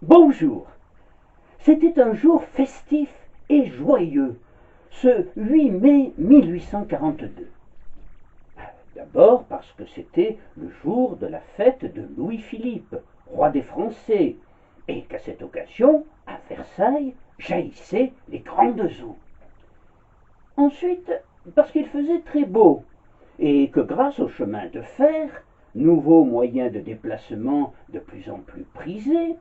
Bonjour. C'était un jour festif et joyeux, ce 8 mai 1842. D'abord parce que c'était le jour de la fête de Louis-Philippe, roi des Français, et qu'à cette occasion, à Versailles, jaillissaient les grandes eaux. Ensuite, parce qu'il faisait très beau, et que grâce au chemin de fer, nouveau moyen de déplacement de plus en plus prisé,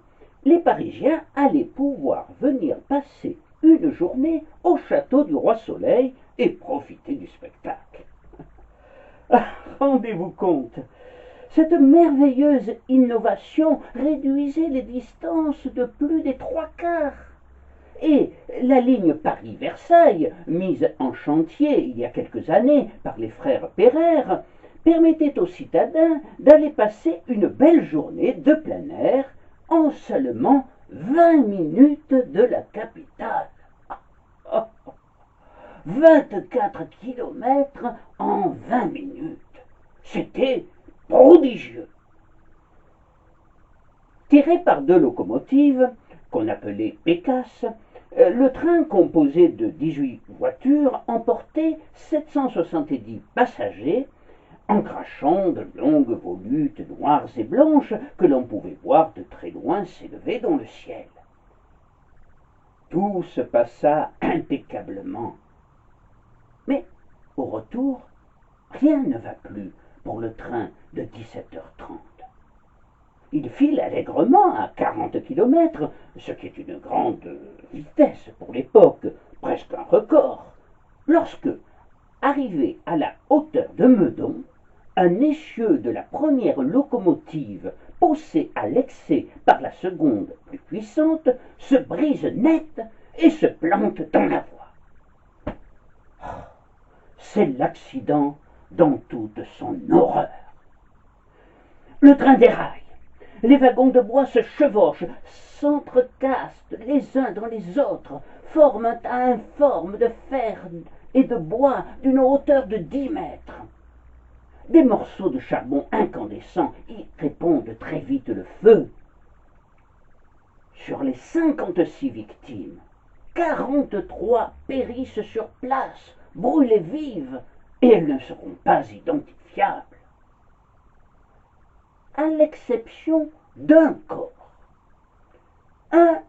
les Parisiens allaient pouvoir venir passer une journée au château du Roi Soleil et profiter du spectacle. Ah, rendez-vous compte, cette merveilleuse innovation réduisait les distances de plus des trois quarts. Et la ligne Paris-Versailles, mise en chantier il y a quelques années par les frères Pereire, permettait aux citadins d'aller passer une belle journée de plein air en seulement 20 minutes de la capitale. 24 kilomètres en 20 minutes. C'était prodigieux. Tiré par deux locomotives, qu'on appelait Pécasses, le train composé de 18 voitures emportait 770 passagers en crachant de longues volutes noires et blanches que l'on pouvait voir de très loin s'élever dans le ciel. Tout se passa impeccablement. Mais au retour, rien ne va plus pour le train de 17h30. Il file allègrement à 40 kilomètres, ce qui est une grande vitesse pour l'époque, presque un record, lorsque, arrivé à la hauteur de Meudon, un essieu de la première locomotive, poussé à l'excès par la seconde plus puissante, se brise net et se plante dans la voie. C'est l'accident dans toute son horreur. Le train déraille. Les wagons de bois se chevauchent, s'entrecassent les uns dans les autres, forment un informe de fer et de bois d'une hauteur de 10 mètres. Des morceaux de charbon incandescent y répondent très vite le feu. Sur les 56 victimes, 43 périssent sur place, brûlées vives, et elles ne seront pas identifiables. À l'exception d'un corps. Un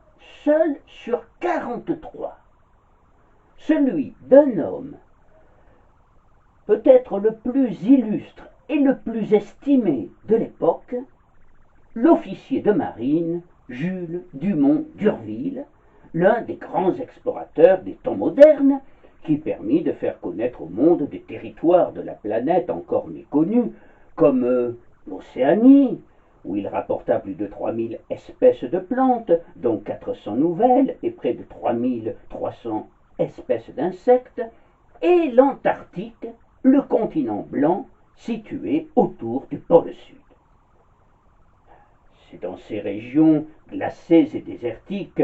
seul sur 43. Celui d'un homme, peut-être le plus illustre et le plus estimé de l'époque, l'officier de marine Jules Dumont d'Urville, l'un des grands explorateurs des temps modernes, qui permit de faire connaître au monde des territoires de la planète encore méconnus, comme l'Océanie, où il rapporta plus de 3000 espèces de plantes, dont 400 nouvelles et près de 3300 espèces d'insectes, et l'Antarctique, le continent blanc situé autour du pôle Sud. C'est dans ces régions glacées et désertiques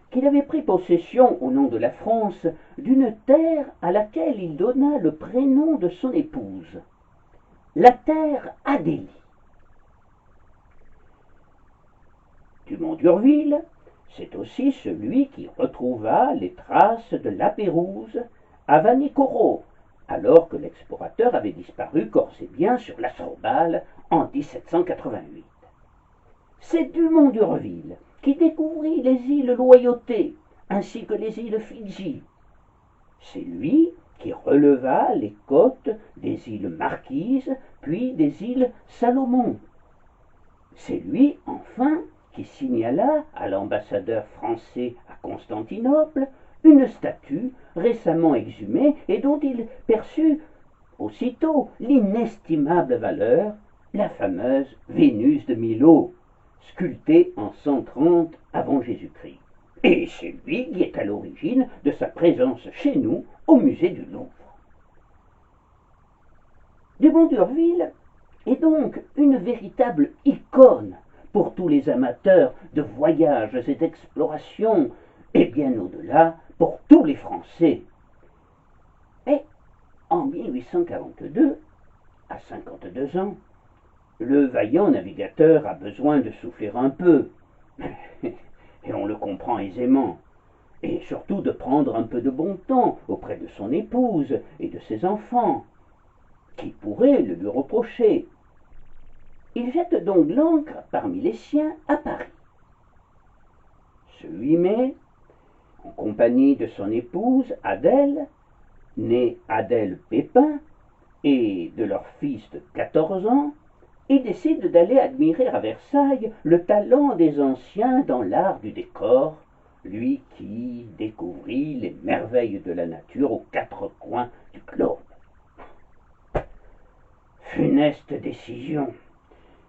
qu'il avait pris possession, au nom de la France, d'une terre à laquelle il donna le prénom de son épouse, la terre Adélie. Dumont d'Urville, c'est aussi celui qui retrouva les traces de la Pérouse à Vanikoro, alors que l'explorateur avait disparu corps et biens sur l'Assorbal en 1788. C'est Dumont d'Urville qui découvrit les îles Loyauté ainsi que les îles Fidji. C'est lui qui releva les côtes des îles Marquises puis des îles Salomon. C'est lui, enfin, qui signala à l'ambassadeur français à Constantinople une statue récemment exhumée et dont il perçut aussitôt l'inestimable valeur, la fameuse Vénus de Milo, sculptée en 130 avant Jésus-Christ. Et c'est lui qui est à l'origine de sa présence chez nous au musée du Louvre. Dumont d'Urville est donc une véritable icône pour tous les amateurs de voyages et d'exploration, et bien au-delà pour tous les Français. Et en 1842, à 52 ans, le vaillant navigateur a besoin de souffler un peu. et on le comprend aisément, et surtout de prendre un peu de bon temps auprès de son épouse et de ses enfants. Qui pourrait le lui reprocher? Il jette donc l'ancre parmi les siens à Paris. Ce 8 mai, en compagnie de son épouse Adèle, née Adèle Pépin, et de leur fils de 14 ans, il décide d'aller admirer à Versailles le talent des anciens dans l'art du décor, lui qui découvrit les merveilles de la nature aux 4 coins du globe. Funeste décision,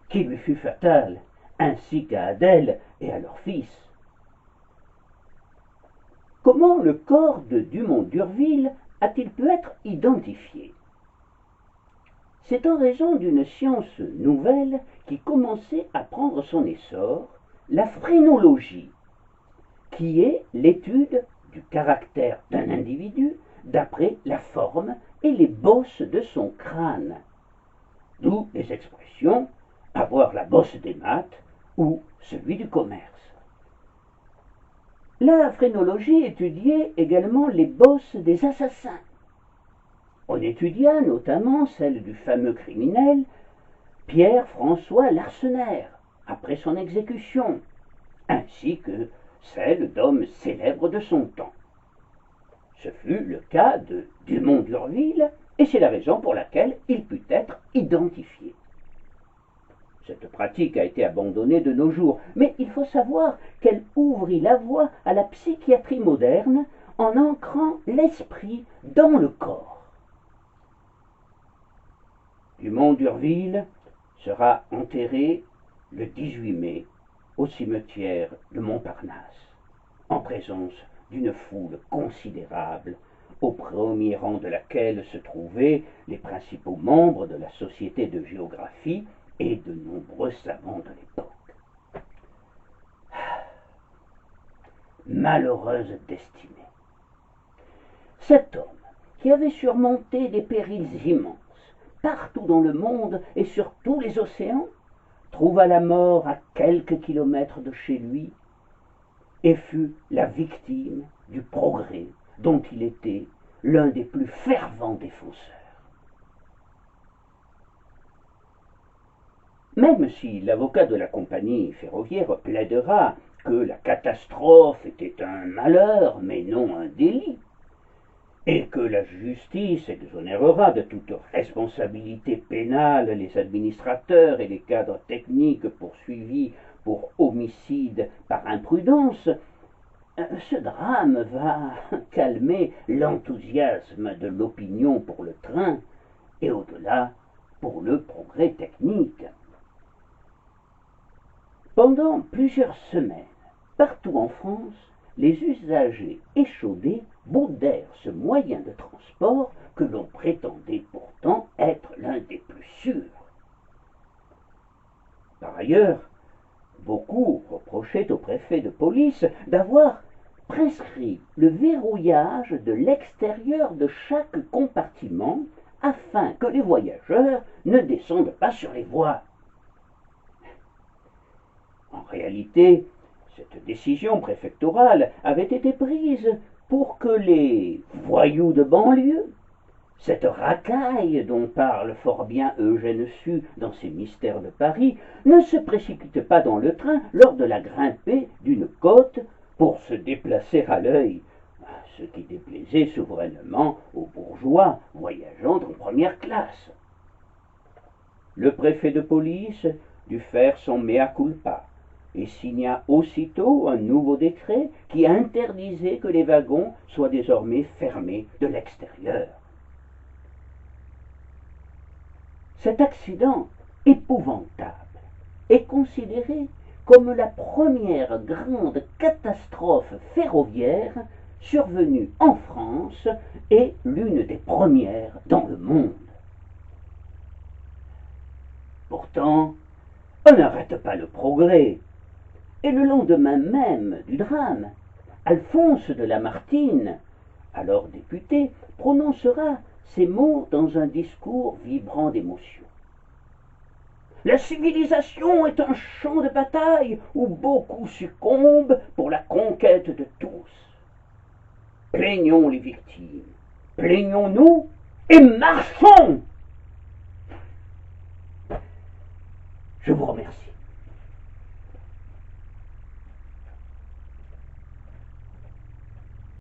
qui lui fut fatale, ainsi qu'à Adèle et à leur fils. Comment le corps de Dumont d'Urville a-t-il pu être identifié? C'est en raison d'une science nouvelle qui commençait à prendre son essor, la phrénologie, qui est l'étude du caractère d'un individu d'après la forme et les bosses de son crâne. D'où les expressions « avoir la bosse des maths » ou « celui du commerce ». La phrénologie étudiait également les bosses des assassins. On étudia notamment celle du fameux criminel Pierre-François Larsenaire, après son exécution, ainsi que celle d'hommes célèbres de son temps. Ce fut le cas de Dumont d'Urville, et c'est la raison pour laquelle il put être identifié. Cette pratique a été abandonnée de nos jours, mais il faut savoir qu'elle ouvrit la voie à la psychiatrie moderne en ancrant l'esprit dans le corps. Dumont d'Urville sera enterré le 18 mai au cimetière de Montparnasse, en présence d'une foule considérable, au premier rang de laquelle se trouvaient les principaux membres de la Société de géographie et de nombreux savants de l'époque. Malheureuse destinée. Cet homme, qui avait surmonté des périls immenses, partout dans le monde et sur tous les océans, trouva la mort à quelques kilomètres de chez lui et fut la victime du progrès dont il était l'un des plus fervents défenseurs. Même si l'avocat de la compagnie ferroviaire plaidera que la catastrophe était un malheur, mais non un délit, et que la justice exonérera de toute responsabilité pénale les administrateurs et les cadres techniques poursuivis pour homicide par imprudence, ce drame va calmer l'enthousiasme de l'opinion pour le train et au-delà pour le progrès technique. Pendant plusieurs semaines, partout en France, les usagers échaudés boudèrent ce moyen de transport que l'on prétendait pourtant être l'un des plus sûrs. Par ailleurs, beaucoup reprochaient au préfet de police d'avoir prescrit le verrouillage de l'extérieur de chaque compartiment afin que les voyageurs ne descendent pas sur les voies. En réalité, cette décision préfectorale avait été prise pour que les voyous de banlieue, cette racaille dont parle fort bien Eugène Sue dans ses Mystères de Paris, ne se précipitent pas dans le train lors de la grimpée d'une côte pour se déplacer à l'œil, ce qui déplaisait souverainement aux bourgeois voyageant en première classe. Le préfet de police dut faire son mea culpa et signa aussitôt un nouveau décret qui interdisait que les wagons soient désormais fermés de l'extérieur. Cet accident épouvantable est considéré comme la première grande catastrophe ferroviaire survenue en France et l'une des premières dans le monde. Pourtant, on n'arrête pas le progrès. Et le lendemain même du drame, Alphonse de Lamartine, alors député, prononcera ces mots dans un discours vibrant d'émotion. La civilisation est un champ de bataille où beaucoup succombent pour la conquête de tous. Plaignons les victimes, plaignons-nous et marchons!